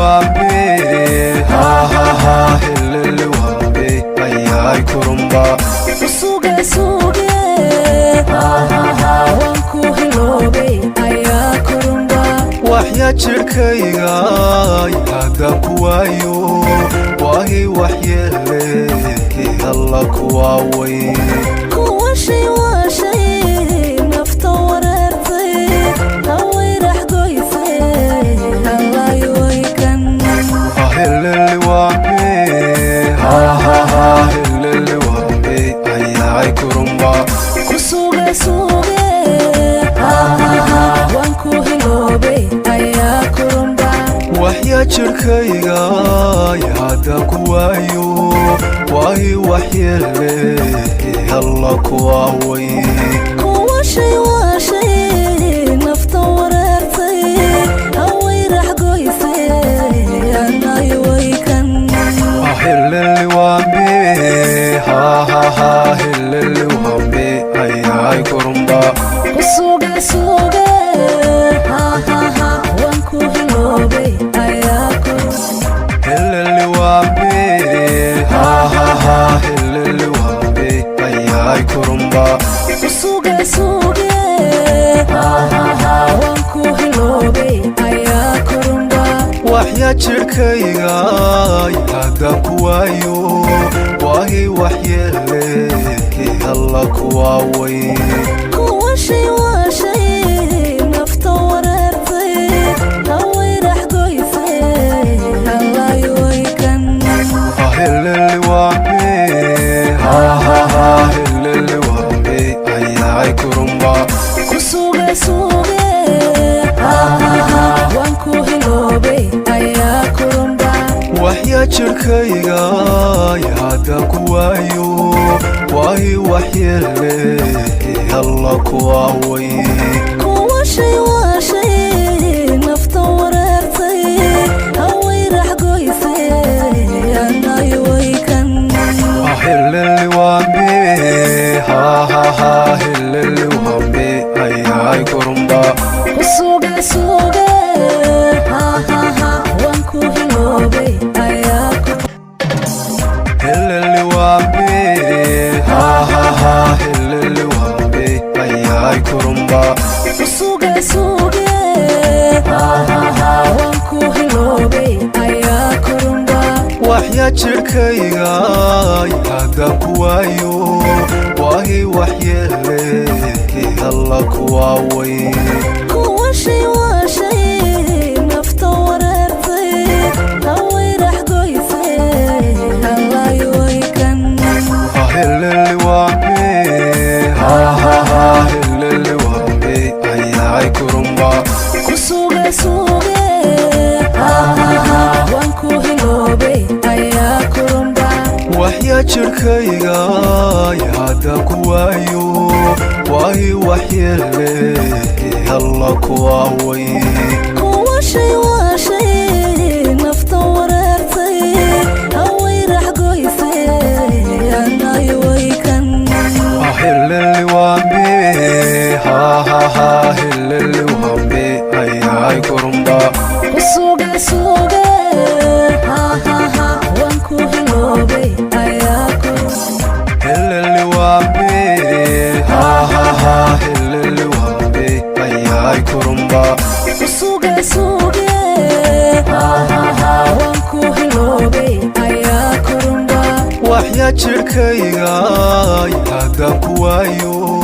wambe ha ha ha helele wambe ayay kurumba suge suge ha ha ha wanku hilobe ayay kurumba waxya jirkayga hadan kuwayo wahi waxyeele alla kuwaaway kuwa shay nafta warartay haway rax goysay allayo kan helele wambe ha ha ha helele wambe ayay kurumba suge suge ha ha ha wanku hilobe ayay kurumba waxya jirkayga hadan kuwayo wahi waxyeele alla kuwaaway kuwa shay nafta warartay haway rax goysay allayo kan helele wambe ha ha ha helele wambe ayay kurumba suge suge ha ha ha wanku hilobe ayay kurumba helele wambe ha ha ha helele wambe ayay kurumba suge suge ha ha ha wanku hilobe ayay kurumba waxya jirkayga hadan kuwayo wahi waxyeele alla kuwaaway kuwa shay nafta warartay haway rax goysay allayo kan helele wambe ha ha ha helele wambe ayay kurumba suge suge ha ha ha wanku hilobe ayay kurumba waxya jirkayga hadan kuwayo wahi waxyeele alla kuwaaway kuwa shay nafta warartay haway rax goysay allayo kan helele wambe ha ha ha helele wambe ayay kurumba suge suge ha ha ha wanku hilobe ayay helele wambe ha ha ha helele wambe ayay kurumba suge suge ha ha ha wanku hilobe ayay kurumba waxya jirkayga hadan kuwayo wahi waxyeele alla kuwaaway kuwa shay nafta warartay haway rax goysay allayo kan helele wambe ha ha ha helele wambe ayay kurumba suge suge ha ha ha wanku hilobe ayay kurumba waxya jirkayga hadan kuwayo wahi waxyeele alla kuwaaway kuwa shay nafta warartay haway rax goysay allayo kan helele wambe ha ha ha helele wambe ayay kurumba suge suge ha ha ha wanku hilobe ayay kurumba helele wambe ha ha ha helele wambe ayay kurumba suge suge ha ha ha wanku hilobe ayay kurumba waxya jirkayga hadan kuwayo